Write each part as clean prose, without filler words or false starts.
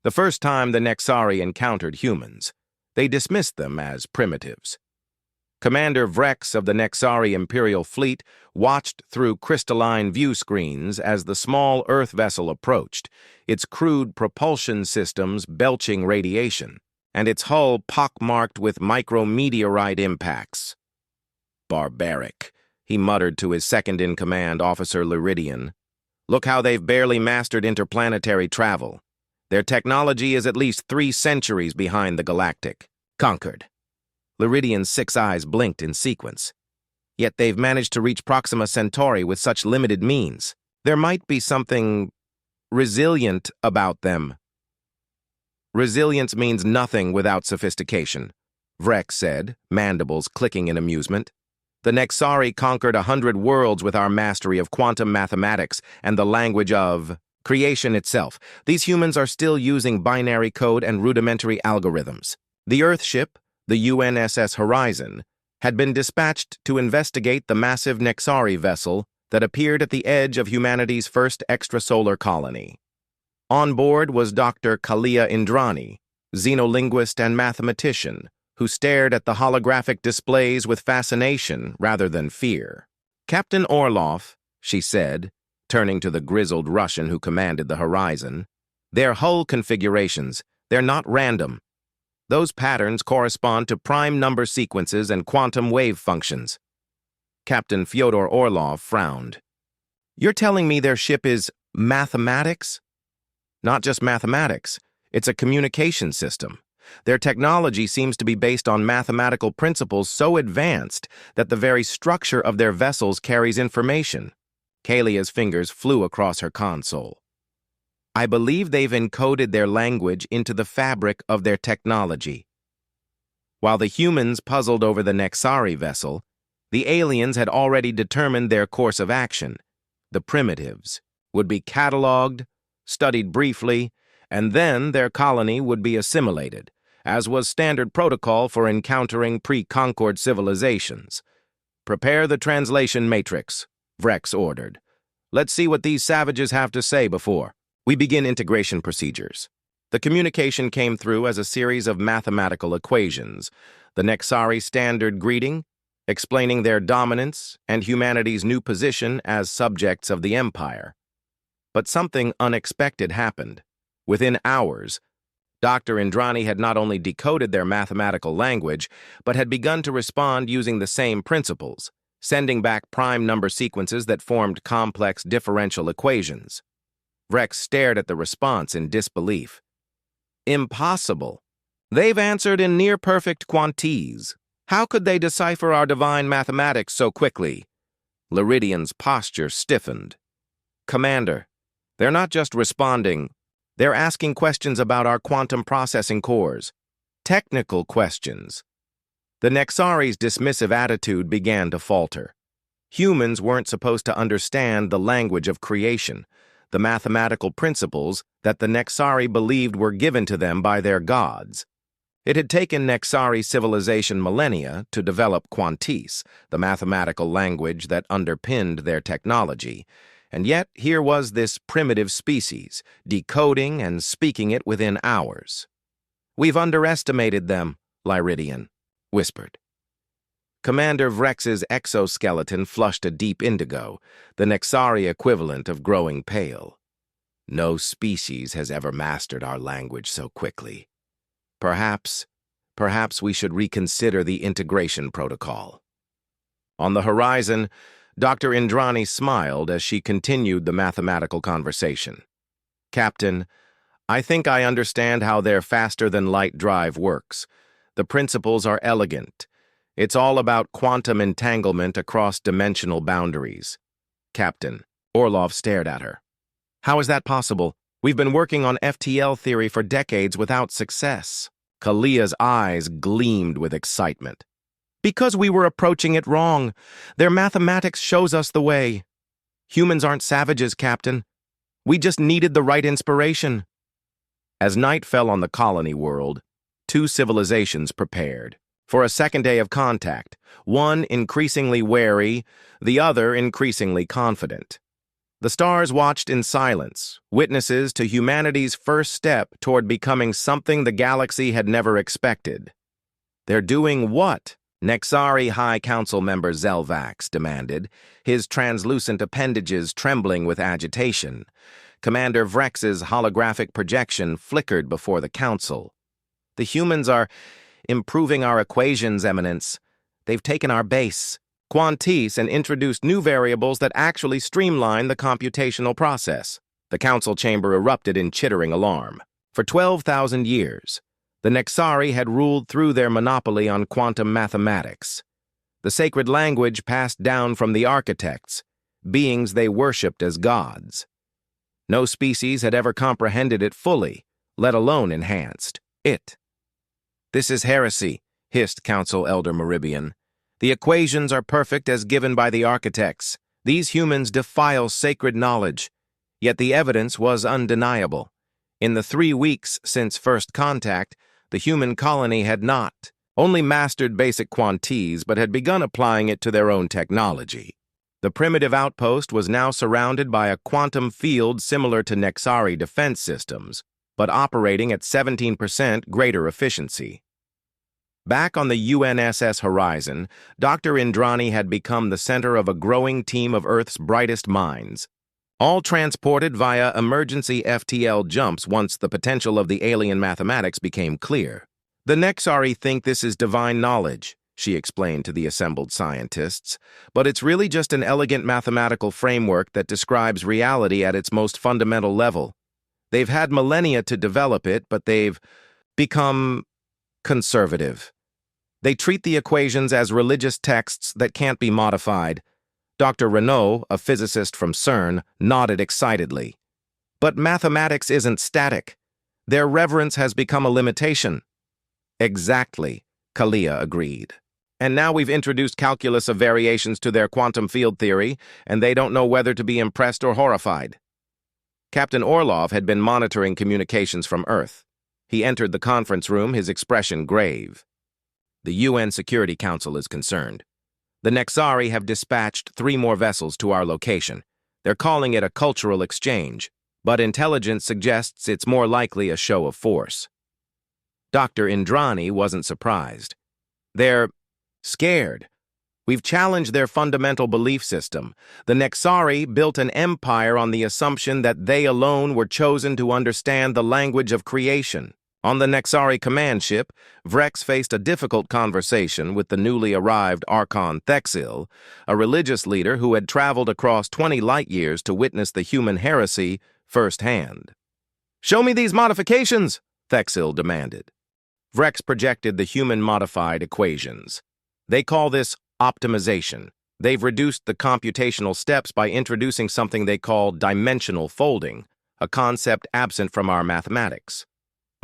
The first time the Nexari encountered humans, they dismissed them as primitives. Commander Vrex of the Nexari Imperial Fleet watched through crystalline view screens as the small Earth vessel approached, its crude propulsion systems belching radiation, and its hull pockmarked with micrometeorite impacts. "Barbaric," he muttered to his second-in-command, Officer Liridian. "Look how they've barely mastered interplanetary travel. Their technology is at least 3 centuries behind the Galactic. Conquered." Liridian's 6 eyes blinked in sequence. "Yet they've managed to reach Proxima Centauri with such limited means. There might be something resilient about them." "Resilience means nothing without sophistication," Vrex said, mandibles clicking in amusement. "The Nexari conquered 100 worlds with our mastery of quantum mathematics and the language of creation itself. These humans are still using binary code and rudimentary algorithms. The Earthship, the UNSS Horizon, had been dispatched to investigate the massive Nexari vessel that appeared at the edge of humanity's first extrasolar colony. On board was Dr. Kalia Indrani, xenolinguist and mathematician, who stared at the holographic displays with fascination rather than fear. "Captain Orlov," she said, turning to the grizzled Russian who commanded the Horizon, "their hull configurations, they're not random. Those patterns correspond to prime number sequences and quantum wave functions." Captain Fyodor Orlov frowned. "You're telling me their ship is mathematics?" "Not just mathematics. It's a communication system. Their technology seems to be based on mathematical principles so advanced that the very structure of their vessels carries information." Kalia's fingers flew across her console. "I believe they've encoded their language into the fabric of their technology." While the humans puzzled over the Nexari vessel, the aliens had already determined their course of action. The primitives would be cataloged, studied briefly, and then their colony would be assimilated, as was standard protocol for encountering pre-Concord civilizations. "Prepare the translation matrix," Vrex ordered. "Let's see what these savages have to say before we begin integration procedures." The communication came through as a series of mathematical equations, the Nexari standard greeting, explaining their dominance and humanity's new position as subjects of the Empire. But something unexpected happened. Within hours, Dr. Indrani had not only decoded their mathematical language, but had begun to respond using the same principles, sending back prime number sequences that formed complex differential equations. Vrex stared at the response in disbelief. "Impossible. They've answered in near-perfect quantiles. How could they decipher our divine mathematics so quickly?" Liridian's posture stiffened. "Commander, they're not just responding. They're asking questions about our quantum processing cores. Technical questions." The Nexari's dismissive attitude began to falter. Humans weren't supposed to understand the language of creation, the mathematical principles that the Nexari believed were given to them by their gods. It had taken Nexari civilization millennia to develop Quantis, the mathematical language that underpinned their technology, and yet here was this primitive species, decoding and speaking it within hours. "We've underestimated them," Liridian whispered. Commander Vrex's exoskeleton flushed a deep indigo, the Nexari equivalent of growing pale. "No species has ever mastered our language so quickly. Perhaps we should reconsider the integration protocol." On the horizon, Dr. Indrani smiled as she continued the mathematical conversation. "Captain, I think I understand how their faster-than-light drive works. The principles are elegant. It's all about quantum entanglement across dimensional boundaries." "Captain," Orlov stared at her. "How is that possible? We've been working on FTL theory for decades without success." Kalia's eyes gleamed with excitement. "Because we were approaching it wrong. Their mathematics shows us the way. Humans aren't savages, Captain. We just needed the right inspiration." As night fell on the colony world, 2 civilizations prepared for a second day of contact, one increasingly wary, the other increasingly confident. The stars watched in silence, witnesses to humanity's first step toward becoming something the galaxy had never expected. "They're doing what?" Nexari High Council member Zelvax demanded, his translucent appendages trembling with agitation. Commander Vrex's holographic projection flickered before the council. "The humans are improving our equations, Eminence. They've taken our base, Quantis, and introduced new variables that actually streamline the computational process." The council chamber erupted in chittering alarm. For 12,000 years, the Nexari had ruled through their monopoly on quantum mathematics. The sacred language passed down from the architects, beings they worshipped as gods. No species had ever comprehended it fully, let alone enhanced it. "This is heresy," hissed Council Elder Meribian. "The equations are perfect as given by the architects. These humans defile sacred knowledge." Yet the evidence was undeniable. In the 3 weeks since first contact, the human colony had not only mastered basic quantities, but had begun applying it to their own technology. The primitive outpost was now surrounded by a quantum field similar to Nexari defense systems, but operating at 17% greater efficiency. Back on the UNSS Horizon, Dr. Indrani had become the center of a growing team of Earth's brightest minds, all transported via emergency FTL jumps once the potential of the alien mathematics became clear. "The Nexari think this is divine knowledge," she explained to the assembled scientists, "but it's really just an elegant mathematical framework that describes reality at its most fundamental level. They've had millennia to develop it, but they've become conservative. They treat the equations as religious texts that can't be modified." Dr. Renault, a physicist from CERN, nodded excitedly. "But mathematics isn't static. Their reverence has become a limitation." "Exactly," Kalia agreed. "And now we've introduced calculus of variations to their quantum field theory, and they don't know whether to be impressed or horrified." Captain Orlov had been monitoring communications from Earth. He entered the conference room, his expression grave. "The UN Security Council is concerned. The Nexari have dispatched 3 more vessels to our location. They're calling it a cultural exchange, but intelligence suggests it's more likely a show of force." Dr. Indrani wasn't surprised. "They're scared. We've challenged their fundamental belief system. The Nexari built an empire on the assumption that they alone were chosen to understand the language of creation." On the Nexari command ship, Vrex faced a difficult conversation with the newly arrived Archon Thexil, a religious leader who had traveled across 20 light-years to witness the human heresy firsthand. "Show me these modifications," Thexil demanded. Vrex projected the human-modified equations. "They call this optimization. They've reduced the computational steps by introducing something they call dimensional folding, a concept absent from our mathematics."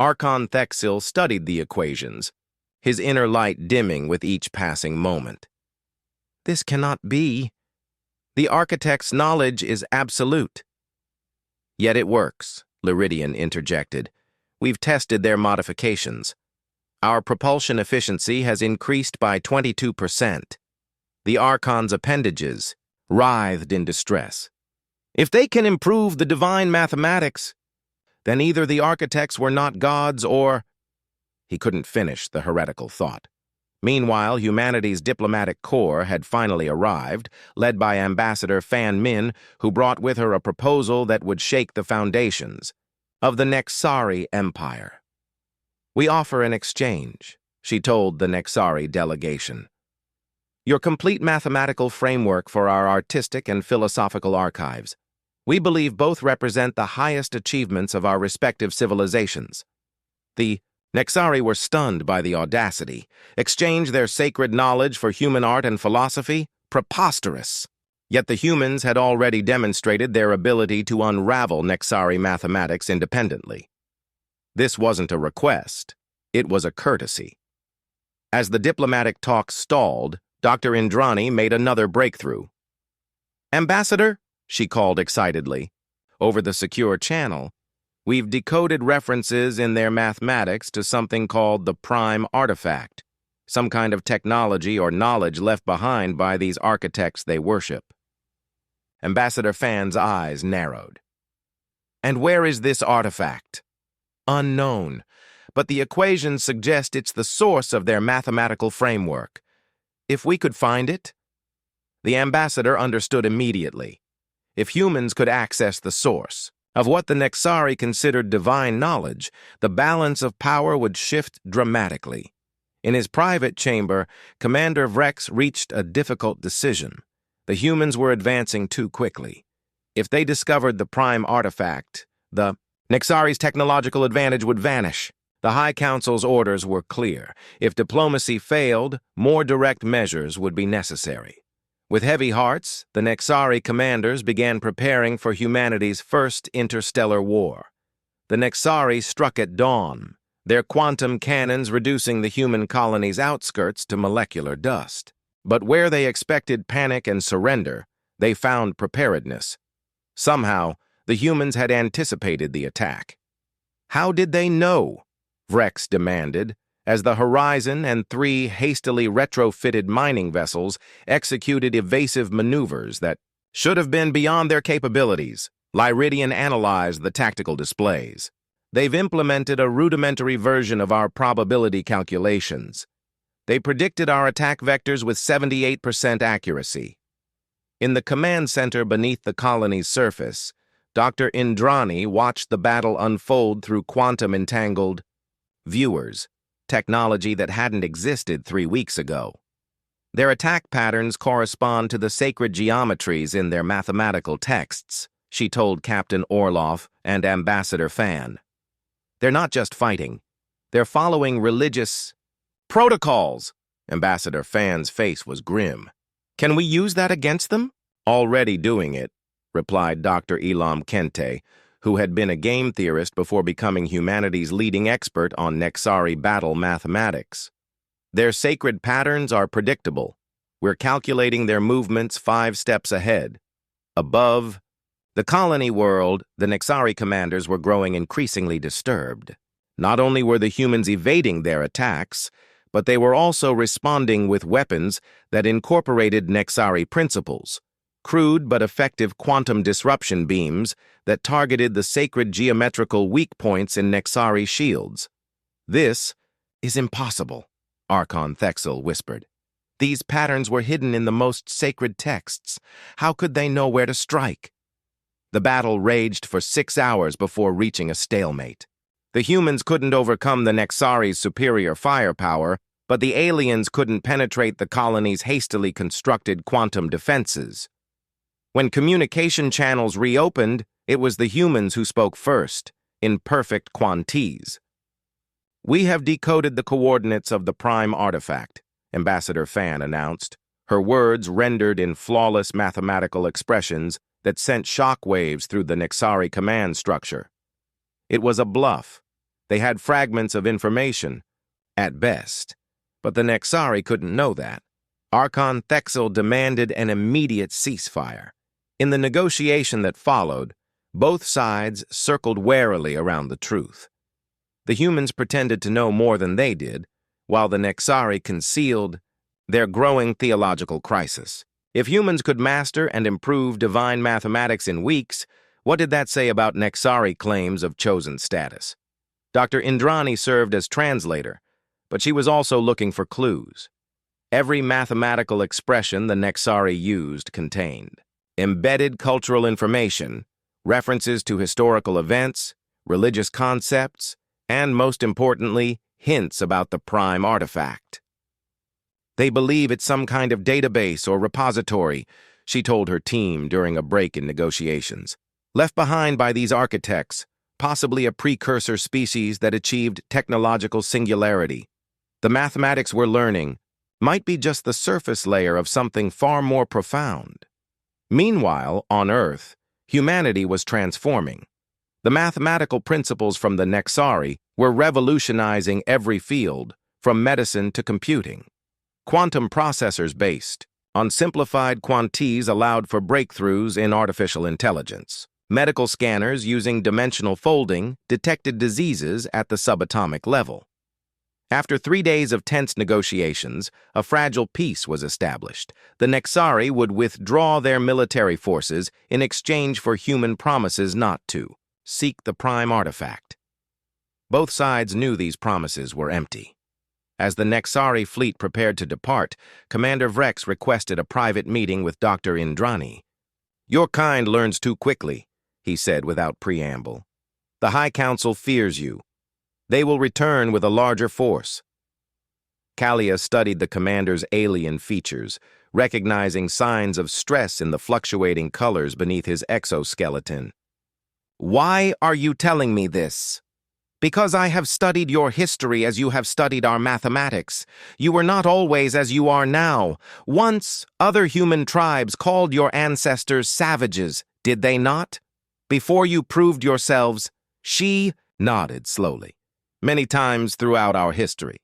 Archon Thexil studied the equations, his inner light dimming with each passing moment. "This cannot be. The architect's knowledge is absolute." "Yet it works," Liridian interjected. "We've tested their modifications. Our propulsion efficiency has increased by 22%. The Archon's appendages writhed in distress. "If they can improve the divine mathematics, then either the architects were not gods or—" He couldn't finish the heretical thought. Meanwhile, humanity's diplomatic corps had finally arrived, led by Ambassador Fan Min, who brought with her a proposal that would shake the foundations of the Nexari Empire. "We offer an exchange," she told the Nexari delegation. "Your complete mathematical framework for our artistic and philosophical archives. We believe both represent the highest achievements of our respective civilizations." The Nexari were stunned by the audacity. Exchange their sacred knowledge for human art and philosophy? Preposterous! Yet the humans had already demonstrated their ability to unravel Nexari mathematics independently. This wasn't a request. It was a courtesy. As the diplomatic talks stalled, Dr. Indrani made another breakthrough. "Ambassador," she called excitedly, "over the secure channel, we've decoded references in their mathematics to something called the prime artifact, some kind of technology or knowledge left behind by these architects they worship." Ambassador Fan's eyes narrowed. And where is this artifact? Unknown, but the equations suggest it's the source of their mathematical framework. If we could find it? The ambassador understood immediately. If humans could access the source of what the Nexari considered divine knowledge, the balance of power would shift dramatically. In his private chamber, Commander Vrex reached a difficult decision. The humans were advancing too quickly. If they discovered the prime artifact, the Nexari's technological advantage would vanish. The High Council's orders were clear. If diplomacy failed, more direct measures would be necessary. With heavy hearts, the Nexari commanders began preparing for humanity's first interstellar war. The Nexari struck at dawn, their quantum cannons reducing the human colony's outskirts to molecular dust. But where they expected panic and surrender, they found preparedness. Somehow, the humans had anticipated the attack. How did they know? Vrex demanded, as the Horizon and 3 hastily retrofitted mining vessels executed evasive maneuvers that should have been beyond their capabilities. Lyridian analyzed the tactical displays. They've implemented a rudimentary version of our probability calculations. They predicted our attack vectors with 78% accuracy. In the command center beneath the colony's surface, Dr. Indrani watched the battle unfold through quantum-entangled viewers, technology that hadn't existed 3 weeks ago. Their attack patterns correspond to the sacred geometries in their mathematical texts, she told Captain Orloff and Ambassador Fan. They're not just fighting. They're following religious protocols. Ambassador Fan's face was grim. Can we use that against them? Already doing it, replied Dr. Elam Kente, who had been a game theorist before becoming humanity's leading expert on Nexari battle mathematics. Their sacred patterns are predictable. We're calculating their movements 5 steps ahead. Above the colony world, the Nexari commanders were growing increasingly disturbed. Not only were the humans evading their attacks, but they were also responding with weapons that incorporated Nexari principles. Crude but effective quantum disruption beams that targeted the sacred geometrical weak points in Nexari shields. This is impossible, Archon Thexel whispered. These patterns were hidden in the most sacred texts. How could they know where to strike? The battle raged for 6 hours before reaching a stalemate. The humans couldn't overcome the Nexari's superior firepower, but the aliens couldn't penetrate the colony's hastily constructed quantum defenses. When communication channels reopened, it was the humans who spoke first, in perfect quantese. We have decoded the coordinates of the prime artifact, Ambassador Fan announced, her words rendered in flawless mathematical expressions that sent shock waves through the Nexari command structure. It was a bluff. They had fragments of information, at best, but the Nexari couldn't know that. Archon Thexel demanded an immediate ceasefire. In the negotiation that followed, both sides circled warily around the truth. The humans pretended to know more than they did, while the Nexari concealed their growing theological crisis. If humans could master and improve divine mathematics in weeks, what did that say about Nexari claims of chosen status? Dr. Indrani served as translator, but she was also looking for clues. Every mathematical expression the Nexari used contained embedded cultural information, references to historical events, religious concepts, and, most importantly, hints about the prime artifact. They believe it's some kind of database or repository, she told her team during a break in negotiations. Left behind by these architects, possibly a precursor species that achieved technological singularity. The mathematics we're learning might be just the surface layer of something far more profound. Meanwhile, on Earth, humanity was transforming. The mathematical principles from the Nexari were revolutionizing every field, from medicine to computing. Quantum processors based on simplified quantiles allowed for breakthroughs in artificial intelligence. Medical scanners using dimensional folding detected diseases at the subatomic level. After 3 days of tense negotiations, a fragile peace was established. The Nexari would withdraw their military forces in exchange for human promises not to seek the prime artifact. Both sides knew these promises were empty. As the Nexari fleet prepared to depart, Commander Vrex requested a private meeting with Dr. Indrani. "Your kind learns too quickly," he said without preamble. "The High Council fears you. They will return with a larger force." Kalia studied the commander's alien features, recognizing signs of stress in the fluctuating colors beneath his exoskeleton. "Why are you telling me this?" "Because I have studied your history as you have studied our mathematics. You were not always as you are now. Once, other human tribes called your ancestors savages, did they not? Before you proved yourselves." She nodded slowly. "Many times throughout our history."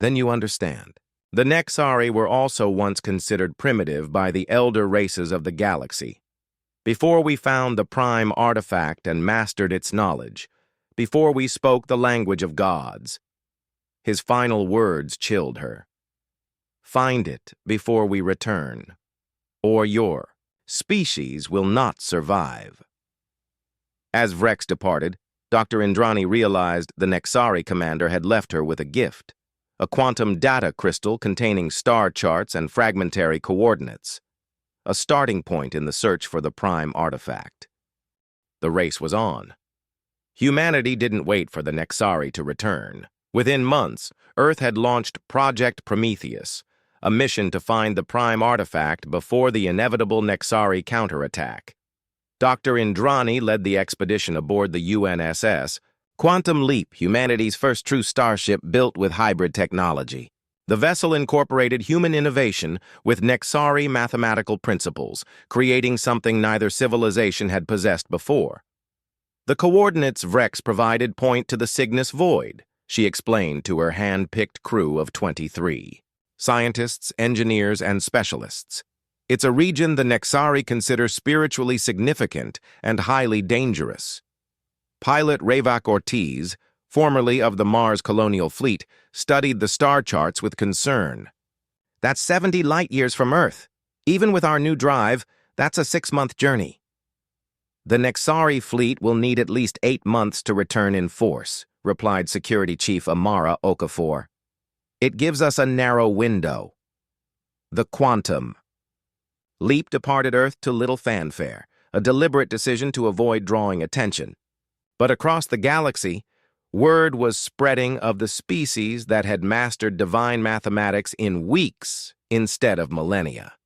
"Then you understand. The Nexari were also once considered primitive by the elder races of the galaxy. Before we found the prime artifact and mastered its knowledge, before we spoke the language of gods." His final words chilled her. "Find it before we return, or your species will not survive." As Vrex departed, Dr. Indrani realized the Nexari commander had left her with a gift, a quantum data crystal containing star charts and fragmentary coordinates, a starting point in the search for the prime artifact. The race was on. Humanity didn't wait for the Nexari to return. Within months, Earth had launched Project Prometheus, a mission to find the prime artifact before the inevitable Nexari counterattack. Dr. Indrani led the expedition aboard the UNSS Quantum Leap, humanity's first true starship built with hybrid technology. The vessel incorporated human innovation with Nexari mathematical principles, creating something neither civilization had possessed before. "The coordinates Vrex provided point to the Cygnus Void," she explained to her hand-picked crew of 23. Scientists, engineers, and specialists. "It's a region the Nexari consider spiritually significant and highly dangerous." Pilot Ravak Ortiz, formerly of the Mars Colonial Fleet, studied the star charts with concern. "That's 70 light-years from Earth. Even with our new drive, that's a 6-month journey." "The Nexari fleet will need at least 8 months to return in force," replied Security Chief Amara Okafor. "It gives us a narrow window." The Quantum Leap departed Earth to little fanfare, a deliberate decision to avoid drawing attention. But across the galaxy, word was spreading of the species that had mastered divine mathematics in weeks instead of millennia.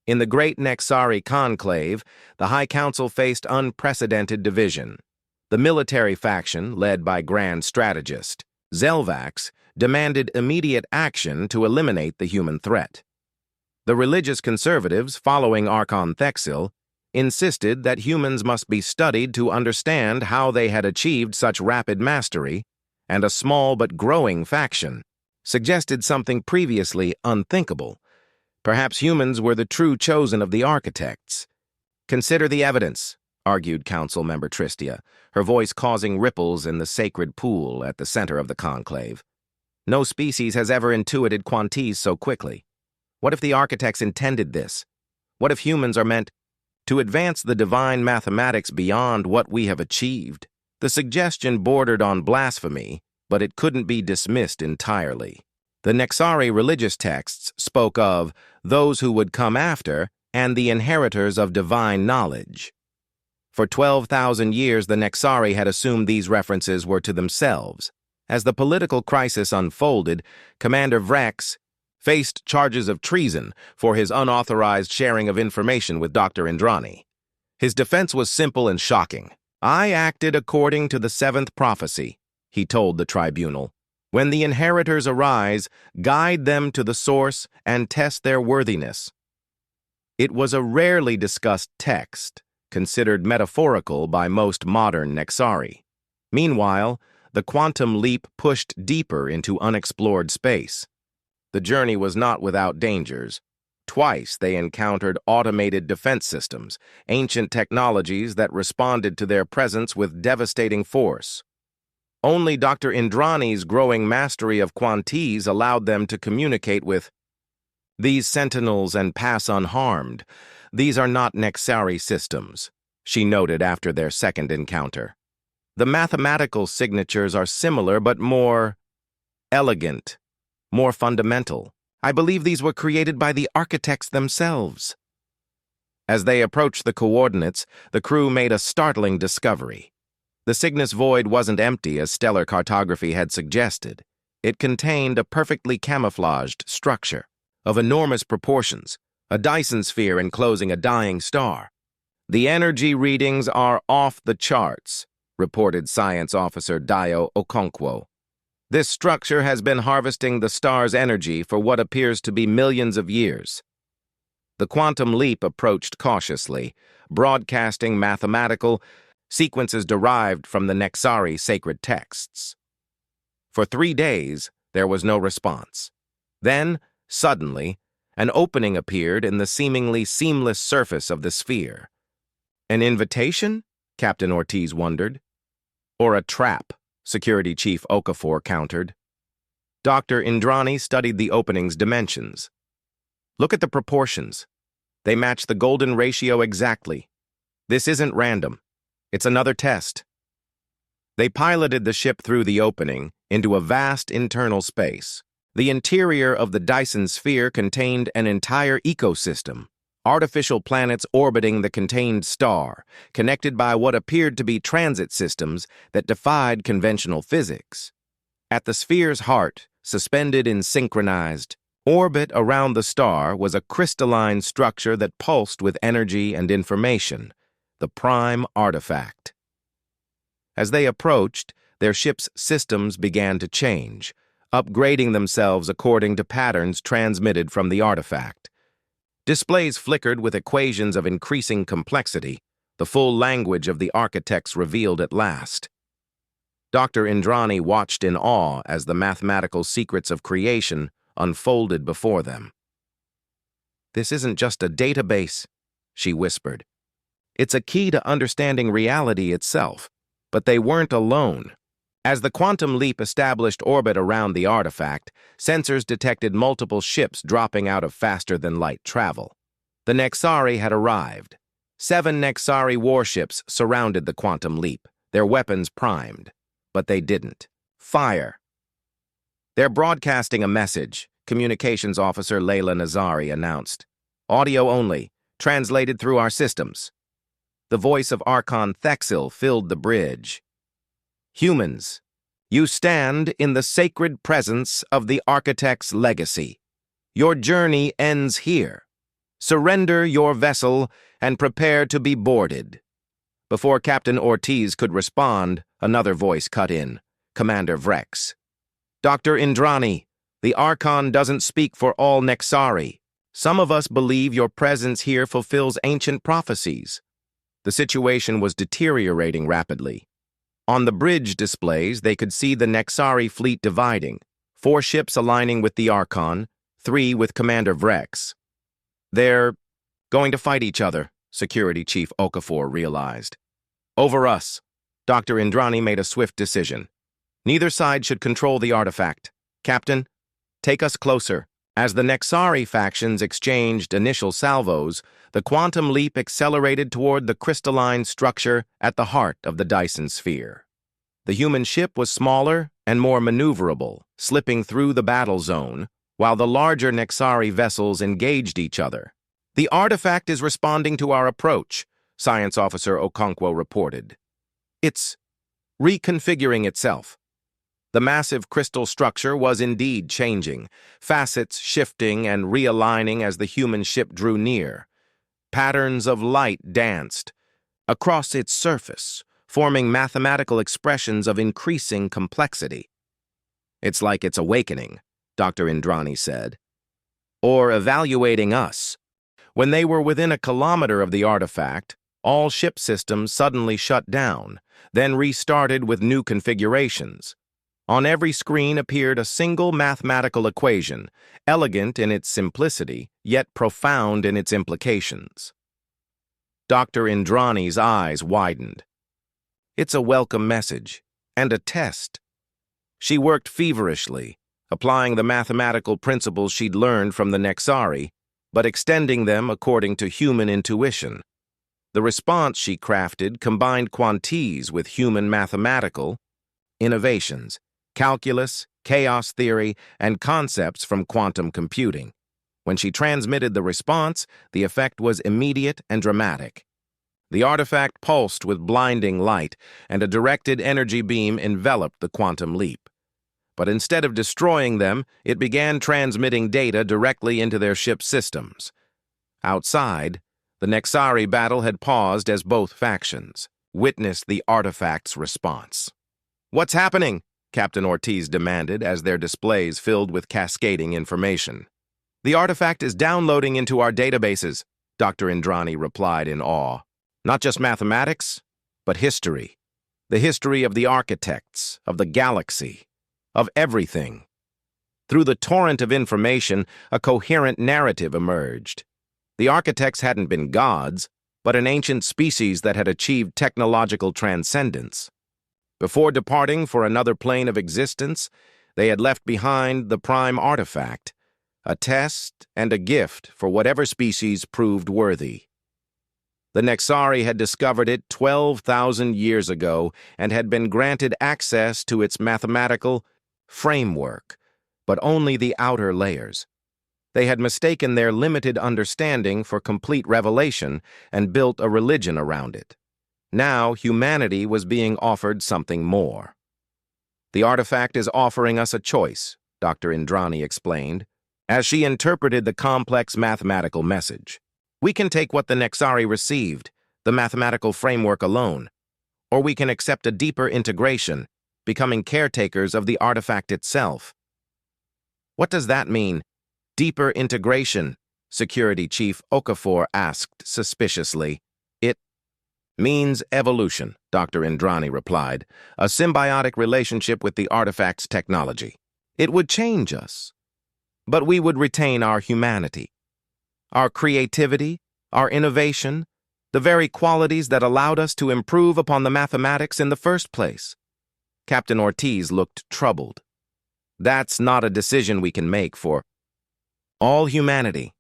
In the Great Nexari Conclave, the High Council faced unprecedented division. The military faction, led by Grand Strategist Zelvax, demanded immediate action to eliminate the human threat. The religious conservatives, following Archon Thexil, insisted that humans must be studied to understand how they had achieved such rapid mastery, and a small but growing faction suggested something previously unthinkable. Perhaps humans were the true chosen of the architects. "Consider the evidence," argued Council Member Tristia, her voice causing ripples in the sacred pool at the center of the conclave. "No species has ever intuited quantize so quickly. What if the architects intended this? What if humans are meant to advance the divine mathematics beyond what we have achieved?" The suggestion bordered on blasphemy, but it couldn't be dismissed entirely. The Nexari religious texts spoke of those who would come after and the inheritors of divine knowledge. For 12,000 years, the Nexari had assumed these references were to themselves. As the political crisis unfolded, Commander Vrex faced charges of treason for his unauthorized sharing of information with Dr. Indrani. His defense was simple and shocking. "I acted according to the 7th prophecy," he told the tribunal. "When the inheritors arise, guide them to the source and test their worthiness." It was a rarely discussed text, considered metaphorical by most modern Nexari. Meanwhile, the quantum leap pushed deeper into unexplored space. The journey was not without dangers. Twice they encountered automated defense systems, ancient technologies that responded to their presence with devastating force. Only Dr. Indrani's growing mastery of Quantiz allowed them to communicate with these sentinels and pass unharmed. These are not Nexari systems, she noted after their second encounter. The mathematical signatures are similar but more elegant, more fundamental. I believe these were created by the architects themselves. As they approached the coordinates, the crew made a startling discovery. The Cygnus Void wasn't empty as stellar cartography had suggested. It contained a perfectly camouflaged structure of enormous proportions, a Dyson sphere enclosing a dying star. The energy readings are off the charts, reported Science Officer Dio Okonkwo. This structure has been harvesting the star's energy for what appears to be millions of years. The quantum leap approached cautiously, broadcasting mathematical sequences derived from the Nexari sacred texts. For 3 days, there was no response. Then, suddenly, an opening appeared in the seemingly seamless surface of the sphere. An invitation? Captain Ortiz wondered. Or a trap, Security Chief Okafor countered. Dr. Indrani studied the opening's dimensions. Look at the proportions. They match the golden ratio exactly. This isn't random. It's another test. They piloted the ship through the opening into a vast internal space. The interior of the Dyson sphere contained an entire ecosystem, artificial planets orbiting the contained star, connected by what appeared to be transit systems that defied conventional physics. At the sphere's heart, suspended in synchronized orbit around the star, was a crystalline structure that pulsed with energy and information, the prime artifact. As they approached, their ship's systems began to change, upgrading themselves according to patterns transmitted from the artifact. Displays flickered with equations of increasing complexity, the full language of the architects revealed at last. Dr. Indrani watched in awe as the mathematical secrets of creation unfolded before them. "This isn't just a database," she whispered. "It's a key to understanding reality itself." But they weren't alone. As the quantum leap established orbit around the artifact, sensors detected multiple ships dropping out of faster-than-light travel. The Nexari had arrived. 7 Nexari warships surrounded the quantum leap, their weapons primed. But they didn't fire. "They're broadcasting a message," Communications Officer Layla Nazari announced. "Audio only, translated through our systems." The voice of Archon Thexil filled the bridge. "Humans, you stand in the sacred presence of the Architect's legacy. Your journey ends here. Surrender your vessel and prepare to be boarded." Before Captain Ortiz could respond, another voice cut in, Commander Vrex. "Dr. Indrani, the Archon doesn't speak for all Nexari. Some of us believe your presence here fulfills ancient prophecies." The situation was deteriorating rapidly. On the bridge displays, they could see the Nexari fleet dividing, 4 ships aligning with the Archon, 3 with Commander Vrex. "They're going to fight each other," Security Chief Okafor realized. "Over us." Dr. Indrani made a swift decision. "Neither side should control the artifact. Captain, take us closer." As the Nexari factions exchanged initial salvos, the quantum leap accelerated toward the crystalline structure at the heart of the Dyson sphere. The human ship was smaller and more maneuverable, slipping through the battle zone, while the larger Nexari vessels engaged each other. "The artifact is responding to our approach," Science Officer Okonkwo reported. "It's reconfiguring itself." The massive crystal structure was indeed changing, facets shifting and realigning as the human ship drew near. Patterns of light danced across its surface, forming mathematical expressions of increasing complexity. "It's like it's awakening," Dr. Indrani said. "Or evaluating us." When they were within a kilometer of the artifact, all ship systems suddenly shut down, then restarted with new configurations. On every screen appeared a single mathematical equation, elegant in its simplicity, yet profound in its implications. Dr. Indrani's eyes widened. "It's a welcome message," and a test. She worked feverishly, applying the mathematical principles she'd learned from the Nexari, but extending them according to human intuition. The response she crafted combined quantiles with human mathematical innovations, calculus, chaos theory, and concepts from quantum computing. When she transmitted the response, the effect was immediate and dramatic. The artifact pulsed with blinding light, and a directed energy beam enveloped the quantum leap. But instead of destroying them, it began transmitting data directly into their ship's systems. Outside, the Nexari battle had paused as both factions witnessed the artifact's response. "What's happening?" Captain Ortiz demanded as their displays filled with cascading information. "The artifact is downloading into our databases," Dr. Indrani replied in awe. "Not just mathematics, but history. The history of the architects, of the galaxy, of everything." Through the torrent of information, a coherent narrative emerged. The architects hadn't been gods, but an ancient species that had achieved technological transcendence. Before departing for another plane of existence, they had left behind the prime artifact, a test and a gift for whatever species proved worthy. The Nexari had discovered it 12,000 years ago and had been granted access to its mathematical framework, but only the outer layers. They had mistaken their limited understanding for complete revelation and built a religion around it. Now humanity was being offered something more. "The artifact is offering us a choice," Dr. Indrani explained, as she interpreted the complex mathematical message. "We can take what the Nexari received, the mathematical framework alone, or we can accept a deeper integration, becoming caretakers of the artifact itself." "What does that mean, deeper integration?" Security Chief Okafor asked suspiciously. "It means evolution," Dr. Indrani replied, "a symbiotic relationship with the artifact's technology. It would change us, but we would retain our humanity, our creativity, our innovation, the very qualities that allowed us to improve upon the mathematics in the first place." Captain Ortiz looked troubled. "That's not a decision we can make for all humanity."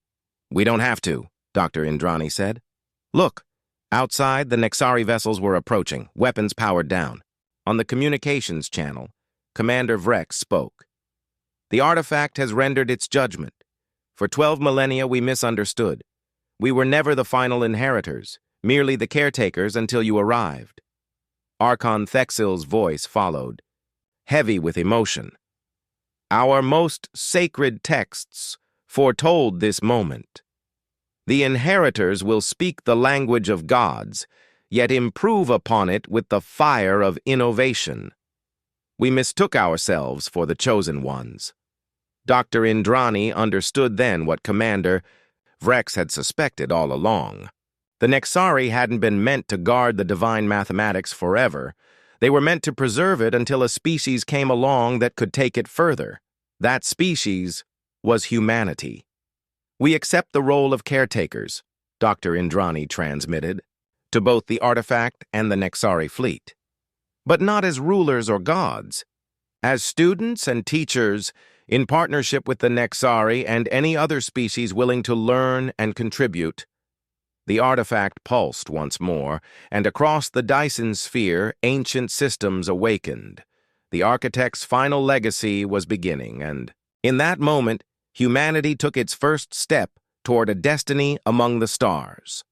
"We don't have to," Dr. Indrani said. "Look, outside, the Nexari vessels were approaching, weapons powered down. On the communications channel, Commander Vrex spoke. "The artifact has rendered its judgment. For 12 millennia we misunderstood. We were never the final inheritors, merely the caretakers until you arrived." Archon Thexil's voice followed, heavy with emotion. "Our most sacred texts foretold this moment. The inheritors will speak the language of gods, yet improve upon it with the fire of innovation. We mistook ourselves for the chosen ones." Dr. Indrani understood then what Commander Vrex had suspected all along. The Nexari hadn't been meant to guard the divine mathematics forever. They were meant to preserve it until a species came along that could take it further. That species was humanity. "We accept the role of caretakers," Dr. Indrani transmitted, to both the artifact and the Nexari fleet. "But not as rulers or gods. As students and teachers, in partnership with the Nexari and any other species willing to learn and contribute." The artifact pulsed once more, and across the Dyson sphere, ancient systems awakened. The architect's final legacy was beginning, and in that moment, humanity took its first step toward a destiny among the stars.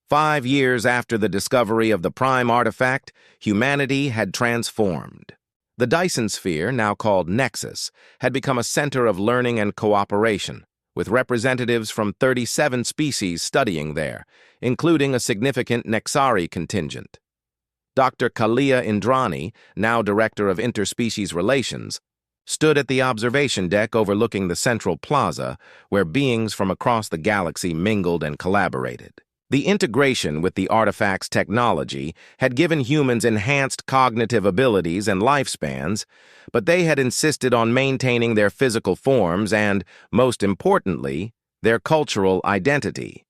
5 years after the discovery of the prime artifact, humanity had transformed. The Dyson sphere, now called Nexus, had become a center of learning and cooperation, with representatives from 37 species studying there, including a significant Nexari contingent. Dr. Kalia Indrani, now Director of Interspecies Relations, stood at the observation deck overlooking the central plaza, where beings from across the galaxy mingled and collaborated. The integration with the artifact's technology had given humans enhanced cognitive abilities and lifespans, but they had insisted on maintaining their physical forms and, most importantly, their cultural identity.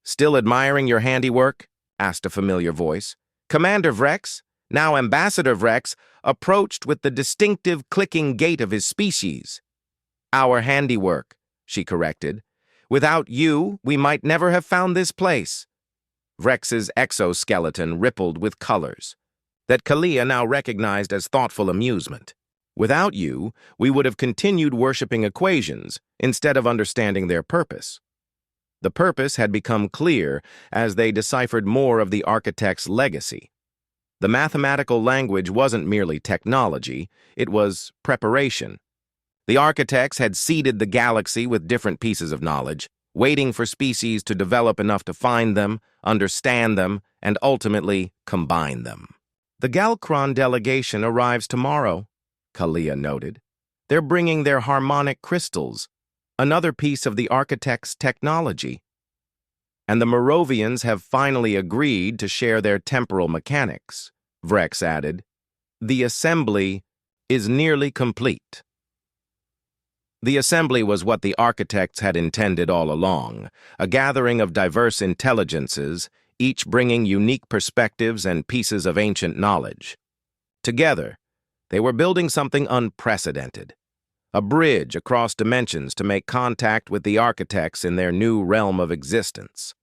"Still admiring your handiwork?" asked a familiar voice. "Commander Vrex, Now Ambassador Vrex approached with the distinctive clicking gait of his species. "Our handiwork," she corrected. "Without you, we might never have found this place." Vrex's exoskeleton rippled with colors that Kalia now recognized as thoughtful amusement. "Without you, we would have continued worshipping equations instead of understanding their purpose." The purpose had become clear as they deciphered more of the architect's legacy. The mathematical language wasn't merely technology, it was preparation. The architects had seeded the galaxy with different pieces of knowledge, waiting for species to develop enough to find them, understand them, and ultimately combine them. "The Galacron delegation arrives tomorrow," Kalia noted. "They're bringing their harmonic crystals, another piece of the architect's technology. And the Moravians have finally agreed to share their temporal mechanics," Vrex added. "The assembly is nearly complete." The assembly was what the architects had intended all along, a gathering of diverse intelligences, each bringing unique perspectives and pieces of ancient knowledge. Together, they were building something unprecedented, a bridge across dimensions to make contact with the architects in their new realm of existence.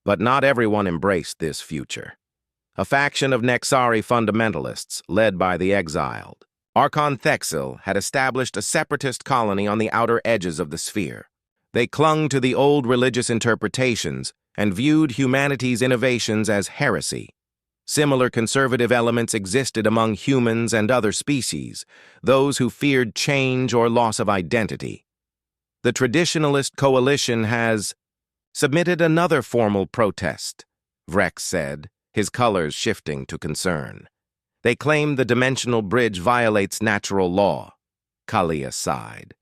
But not everyone embraced this future. A faction of Nexari fundamentalists, led by the exiled, Archon Thexil, had established a separatist colony on the outer edges of the sphere. They clung to the old religious interpretations and viewed humanity's innovations as heresy. Similar conservative elements existed among humans and other species, those who feared change or loss of identity. The Traditionalist Coalition has submitted another formal protest, Vrex said, his colors shifting to concern. "They claim the dimensional bridge violates natural law." Kalia sighed.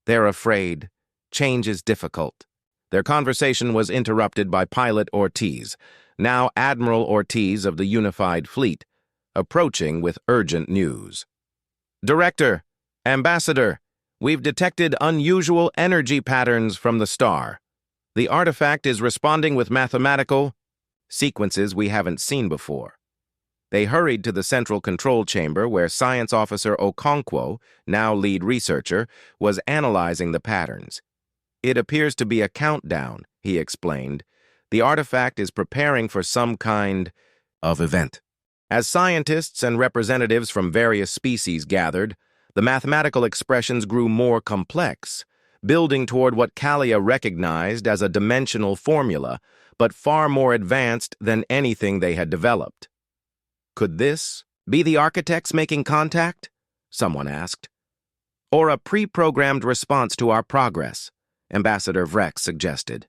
"They're afraid. Change is difficult." Their conversation was interrupted by Pilot Ortiz, now Admiral Ortiz of the Unified Fleet, approaching with urgent news. "Director, Ambassador, we've detected unusual energy patterns from the star. The artifact is responding with mathematical sequences we haven't seen before." They hurried to the central control chamber where Science Officer Okonkwo, now lead researcher, was analyzing the patterns. "It appears to be a countdown," he explained. "The artifact is preparing for some kind of event." As scientists and representatives from various species gathered, the mathematical expressions grew more complex, building toward what Kalia recognized as a dimensional formula, but far more advanced than anything they had developed. "Could this be the architects making contact?" someone asked. "Or a pre-programmed response to our progress," Ambassador Vrex suggested.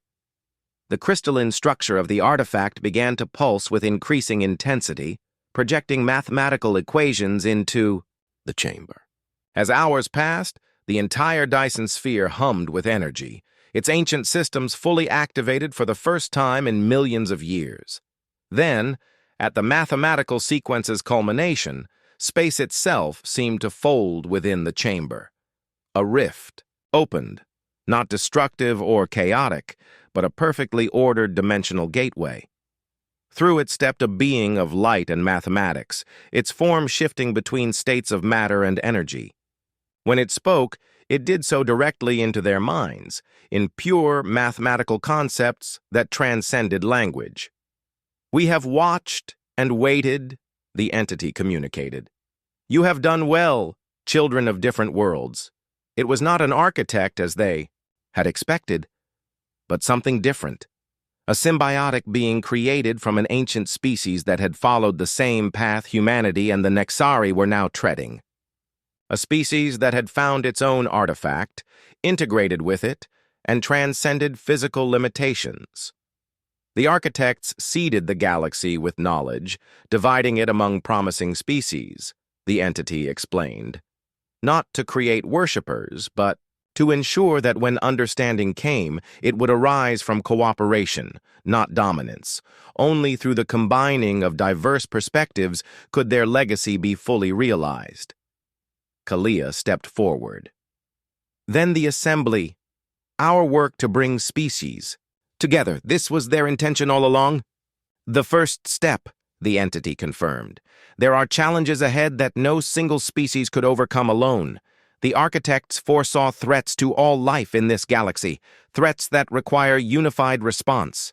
The crystalline structure of the artifact began to pulse with increasing intensity, projecting mathematical equations into the chamber. As hours passed, the entire Dyson sphere hummed with energy, its ancient systems fully activated for the first time in millions of years. Then, at the mathematical sequence's culmination, space itself seemed to fold within the chamber. A rift opened, not destructive or chaotic, but a perfectly ordered dimensional gateway. Through it stepped a being of light and mathematics, its form shifting between states of matter and energy. When it spoke, it did so directly into their minds, in pure mathematical concepts that transcended language. "We have watched and waited," the entity communicated. "You have done well, children of different worlds." It was not an architect as they had expected, but something different. A symbiotic being created from an ancient species that had followed the same path humanity and the Nexari were now treading. A species that had found its own artifact, integrated with it, and transcended physical limitations. The architects seeded the galaxy with knowledge, dividing it among promising species, the entity explained. Not to create worshippers, but to ensure that when understanding came, it would arise from cooperation, not dominance. Only through the combining of diverse perspectives could their legacy be fully realized. Kalia stepped forward. "Then the assembly, our work to bring species together, this was their intention all along?" "The first step," the entity confirmed. "There are challenges ahead that no single species could overcome alone. The architects foresaw threats to all life in this galaxy, threats that require unified response."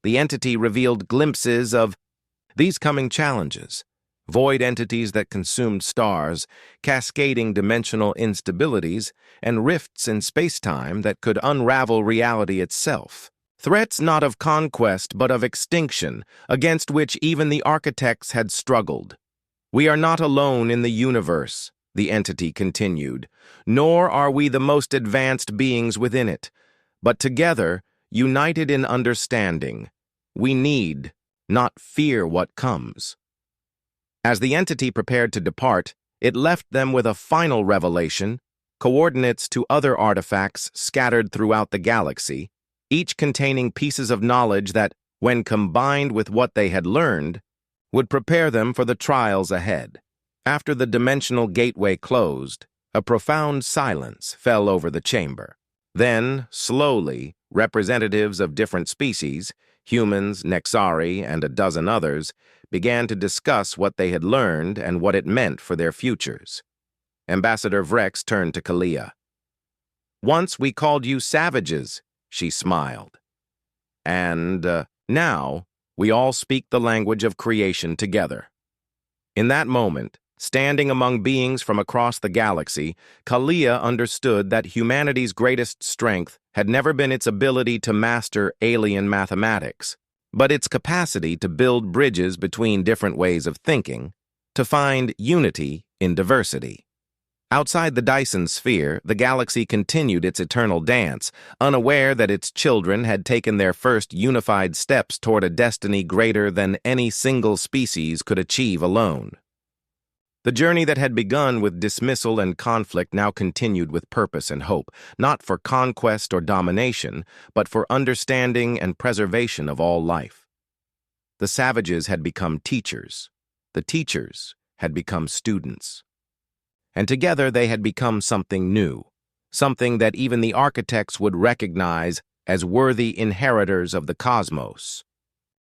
The entity revealed glimpses of these coming challenges: void entities that consumed stars, cascading dimensional instabilities, and rifts in space-time that could unravel reality itself. Threats not of conquest but of extinction, against which even the architects had struggled. "We are not alone in the universe," the entity continued, "nor are we the most advanced beings within it. But together, united in understanding, we need, not fear what comes." As the entity prepared to depart, it left them with a final revelation: coordinates to other artifacts scattered throughout the galaxy, each containing pieces of knowledge that, when combined with what they had learned, would prepare them for the trials ahead. After the dimensional gateway closed, a profound silence fell over the chamber. Then, slowly, representatives of different species, humans, Nexari, and a dozen others, began to discuss what they had learned and what it meant for their futures. Ambassador Vrex turned to Kalia. "Once we called you savages," she smiled. "And now we all speak the language of creation together." In that moment, standing among beings from across the galaxy, Kalia understood that humanity's greatest strength had never been its ability to master alien mathematics, but its capacity to build bridges between different ways of thinking, to find unity in diversity. Outside the Dyson sphere, the galaxy continued its eternal dance, unaware that its children had taken their first unified steps toward a destiny greater than any single species could achieve alone. The journey that had begun with dismissal and conflict now continued with purpose and hope, not for conquest or domination, but for understanding and preservation of all life. The savages had become teachers. The teachers had become students. And together they had become something new, something that even the architects would recognize as worthy inheritors of the cosmos.